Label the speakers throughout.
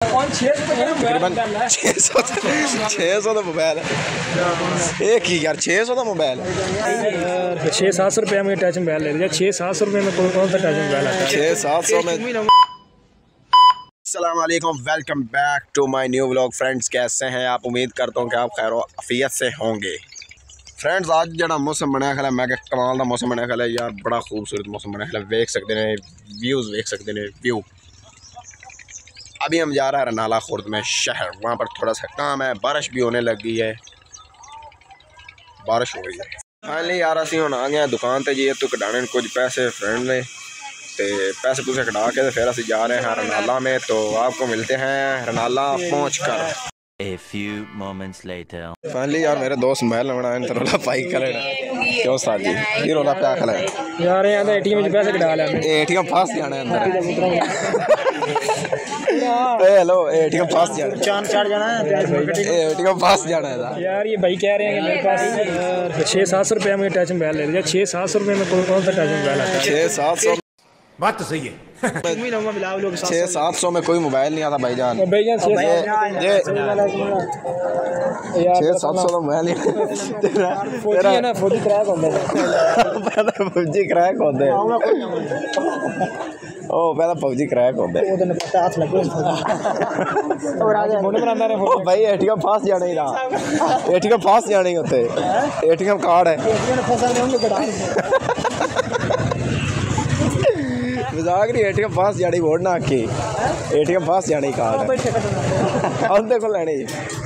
Speaker 1: तकरीबन 600 का मोबाइल है एक ही यार 600 का मोबाइल
Speaker 2: 600-700 रुपये में टच मोबाइल ले लिया। 600-700 रुपये में कौन सा टच मोबाइल आता है?
Speaker 1: 600-700 में। अस्सलाम वालेकुम, welcome back to my new vlog. Friends कैसे हैं आप? उम्मीद करता हूँ कि आप खैर आफियत से होंगे। फ्रेंड्स आज जड़ा मौसम बनया खला मैं कमाल का मौसम बनया खला यार, बड़ा खूबसूरत मौसम बनया खला। वेख सकते हैं व्यूज़, वेख सकते हैं व्यू। अभी हम जा रहे हैं रनाला खुर्द में शहर, वहाँ पर थोड़ा सा काम है। बारिश भी होने लगी है, बारिश हो रही है। फाइनली यार असी हम आ गए दुकान पर जी, तो कढ़ाने कुछ पैसे फ्रेंड ने तो पैसे पूसे कटा के फिर असी जा रहे हैं रनाला में। तो आपको मिलते हैं रनाला पहुँच कर।
Speaker 3: A few moments later.
Speaker 1: Finally यार मेरे दोस्त मोबाइल लवना है तो रोला पाई कलर क्यों साथ जी ये रोला क्या खला है
Speaker 2: यार यहाँ तो एटीएम में पैसे कटा लिया।
Speaker 1: एटीएम फंस जाना है अंदर। हेलो एटीएम फंस जाना,
Speaker 2: चांद चढ़ जाना है,
Speaker 1: एटीएम फंस जाना है
Speaker 2: यार। ये भाई कह रहे हैं कि मेरे पास 600-700 रुपये में टच मोबाइल ले लिया। 600-700 रुपये में कौन सा टच मोबाइल आता है?
Speaker 1: 600-700
Speaker 4: बात तो सही है।
Speaker 1: 600-700 में कोई मोबाइल नहीं आता भाईजान।
Speaker 2: भाईजान
Speaker 1: 600-700 का मोबाइल नहीं तेरा
Speaker 2: ना फौजी क्रैक होता है।
Speaker 1: फौजी क्रैक होते हैं ओ पहला फौजी क्रैक होते हैं
Speaker 2: हाथ लगे
Speaker 1: भाई एटीएम फास्ट जाना ही रहा, एटीएम फास्ट जाना ही होते एटीएम कार्ड है मजाक नहीं। एटीएम फास्ट जानी वोट ना आखी, एटीएम फास्ट जानी कार्ड उनके को लेने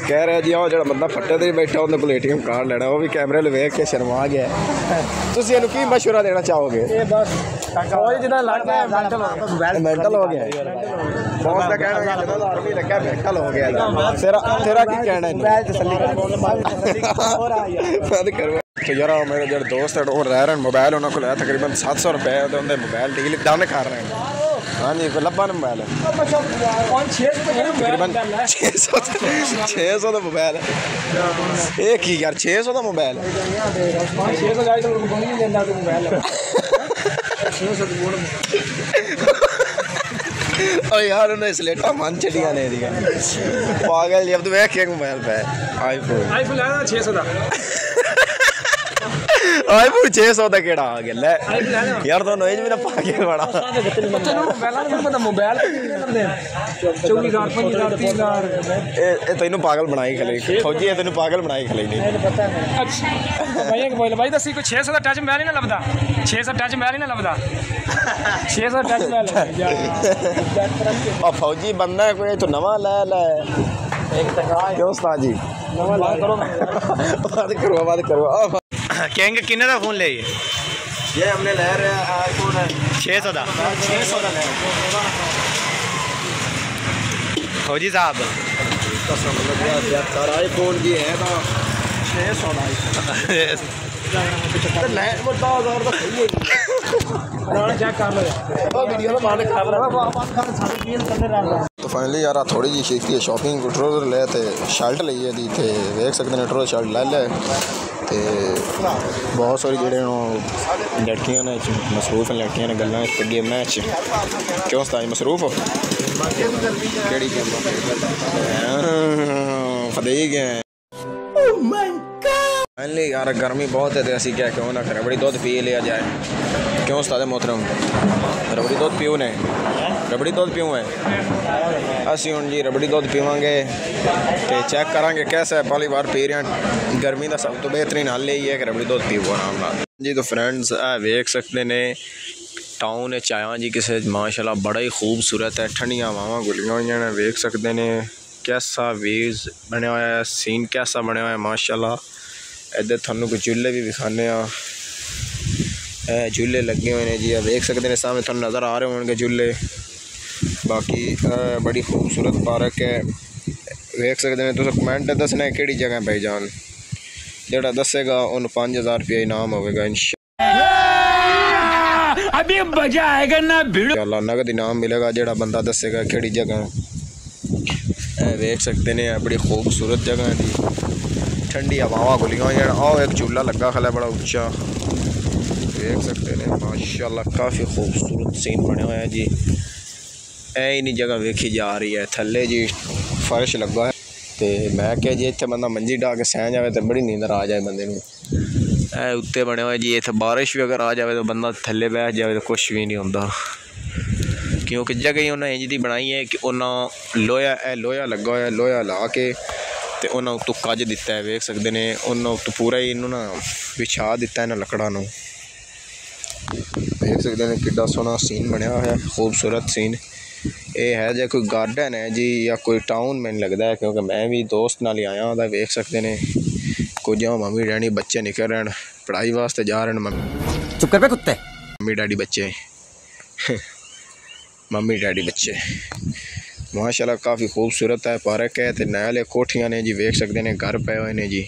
Speaker 1: कह रहे जी आओ जो बंदा फट्टे ते बैठा उन्होंने को एटीएम कार्ड लेना। वो भी कैमरे वेख के शर्मा गया। तुम इनू की मशवरा देना चाहोगे? मेंटल हो गया बॉस का कहना आर्मी लगा मेंटल हो गया। तेरा की कहना है? तो यार मेरे जो दोस्त है वो रह रहे हैं मोबाइल उन्होंने को लिया तकरीबन 700 रुपये तो उन्हें मोबाइल डील डन कर रहे हैं। हाँ जी लब्बा ना मोबाइल है तकरीबन 600 का मोबाइल है एक ही यार 600 का मोबाइल और यार उन्हें स्लेटा मन चलिया ने दिया पागल जब तो वह क्या मोबाइल पे आईफोन
Speaker 2: लेना 600 का
Speaker 1: आईफोन 600 का केड़ा आ गया ले यार तो नोज भी ना पाके बड़ा
Speaker 2: मोबाइल
Speaker 1: ए तैनू पागल बनाई खले फौजी है, तैनू पागल बनाई खले नहीं
Speaker 2: भाई दसी कोई 600 का टच मोबाइल ही ना लभदा। 600 टच मोबाइल ही ना लभदा। 600 टच मोबाइल
Speaker 1: और फौजी बंदा है कोई तो नवा ले ले क्यों उस्ताद जी बात करो
Speaker 4: कहेंगे किन्ने का फोन ले
Speaker 1: ये हमने ले रहे हैं आईफोन
Speaker 4: 600 का।
Speaker 1: 600 का ले
Speaker 4: फौजी साहब
Speaker 1: सर आईफोन की है तो 600 तो फाइनली यार थोड़ी जी शीखी शॉपिंग ट्रोजर ले थे शर्ट ली थी थे देख सकते हैं ट्रोजर शर्ट ले ले तो बहुत सारी जेडे लड़कियां ने मसरूफ हैं, लड़कियां ने गल्लां इस गेम मैच क्यों उस्ताद मसरूफ हो केड़ी गेम फतेह गए। फाइनली यार गर्मी बहुत है तो असी क्या क्यों ना रबड़ी दूध पी लिया जाए क्यों उस्ताद मोहतरम रबड़ी दूध पीओ ने रबड़ी दूध पीओ है असी हूँ जी रबड़ी दूध पीवांगे तो चेक करांगे कैसा है। पहली बार पी रहे हैं, गर्मी का सब तो बेहतरीन हल यही है कि रबड़ी दूध पीवो आराम नाल जी। तो फ्रेंड्स वेख सकते ने टाउन है चाया जी किसे माशाल्लाह बड़ा ही खूबसूरत है। ठंडियां हवावां गुलियां हुई ने वेख सकते ने कैसा व्यूज़ बने हुआ है, सीन कैसा बने हुआ है माशाल्लाह। इधर थानू कोई झूले भी विखाने झूले लगे हुए हैं जी, देख सकते हैं सामने थानू नज़र आ रहे होंगे झूले। बाकी बड़ी खूबसूरत पार्क है देख सकते हैं। तुम कमेंट दसना कि जगह भाईजान जोड़ा दसेगा उन्हें 5000 रुपया इनाम होगा इंशाअल्लाह।
Speaker 4: अभी मजा आएगा ना
Speaker 1: इंशाअल्लाह नगद इनाम मिलेगा जोड़ा बंदा दसेगा कि जगह। देख सकते हैं बड़ी खूबसूरत जगह है, ठंडी हवावां खुलियां हुई। आओ एक झूला लगा खला बड़ा उच्चा देख सकते हैं माशाल्लाह, काफ़ी खूबसूरत सीन बने हुए हैं जी। ਇਹ ਨਹੀਂ ਜਗ੍ਹਾ ਵੇਖੀ ਜਾ ਰਹੀ ਹੈ ਥੱਲੇ ਜੀ ਫਰਸ਼ ਲੱਗਾ ਹੈ ਤੇ ਮੈਂ ਕਿਹਾ ਜੀ ਇੱਥੇ ਬੰਦਾ ਮੰਜੀ ਢਾ ਕੇ ਸਹਿ ਜਾਵੇ ਤਾਂ ਬੜੀ ਨੀਂਦਰ ਆ ਜਾਏ ਬੰਦੇ ਨੂੰ। ਇਹ ਉੱਤੇ ਬਣਿਆ ਹੋਇਆ ਜੀ ਇੱਥੇ ਬਾਰਿਸ਼ ਵੀ ਅਗਰ ਆ ਜਾਵੇ ਤਾਂ ਬੰਦਾ ਥੱਲੇ ਬੈਠ ਜਾਵੇ ਤਾਂ ਕੁਛ ਵੀ ਨਹੀਂ ਹੁੰਦਾ ਕਿਉਂਕਿ ਜਗ੍ਹਾ ਹੀ ਉਹਨਾਂ ਇੰਜ ਦੀ ਬਣਾਈ ਹੈ ਕਿ ਉਹਨਾਂ ਲੋਹਾ ਲੱਗਾ ਹੋਇਆ ਲੋਹਾ ਲਾ ਕੇ ਤੇ ਉਹਨਾਂ ਉੱਤੋਂ ਕੱਜ ਦਿੱਤਾ ਹੈ ਵੇਖ ਸਕਦੇ ਨੇ ਉਹਨਾਂ ਉੱਤੋਂ ਪੂਰਾ ਹੀ ਇਹਨੂੰ ਨਾ ਵਿਛਾ ਦਿੱਤਾ ਇਹਨਾਂ ਲੱਕੜਾਂ ਨੂੰ ਵੇਖ ਸਕਦੇ ਨੇ ਕਿੱਡਾ ਸੋਹਣਾ ਸੀਨ ਬਣਿਆ ਹੋਇਆ ਖੂਬਸੂਰਤ ਸੀਨ। ਇਹ ਹੈ ਜੇ ਕੋਈ गार्डन है जी या कोई टाउन मैंने लगता है क्योंकि मैं भी दोस्त नाल ही आया होता वेख सकते हैं कुछ मम्मी डैडी बच्चे निकल रहे हैं पढ़ाई वास्ते जा रहे हैं
Speaker 5: चुप कर पे कुत्ते
Speaker 1: मम्मी डैडी बच्चे मम्मी डैडी बच्चे माशाल्लाह काफ़ी खूबसूरत है पार्क है तो नाले कोठियां ने जी वेख सकते हैं घर पे हुए ने जी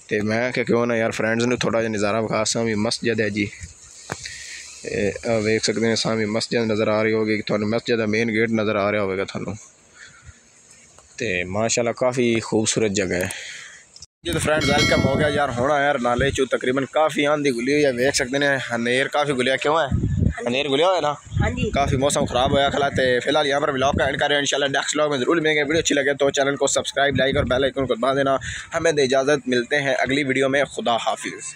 Speaker 1: तो मैं क्यों ना यार फ्रेंड्स ने थोड़ा जहा नज़ारा विखा सा भी मस्जिद है जी वेख सकते हैं सामने मस्जिद नज़र आ रही होगी थोड़ा मस्जिद का मेन गेट नज़र आ रहा होगा थोड़ा तो माशाल्लाह काफ़ी खूबसूरत जगह है जी। तो फ्रेंड्स वेलकम हो गया यार होना यार नाले चो तकरीबन काफ़ी आंधी गुली हुई है वेख सकते हैं हनेर काफ़ी गुलिया क्यों है हनेर गुलिया हुआ है ना काफ़ी मौसम ख़राब होया खला तो फिलहाल यहाँ पर व्लॉग का एंड करें इंशाल्लाह नेक्स्ट व्लॉग में ज़रूर मिलेंगे। वीडियो अच्छी लगे तो चैनल को सब्सक्राइब लाइक और बेल आइकन को दबा देना। हमें इजाज़त मिलते हैं अगली वीडियो में। खुदा हाफिज़।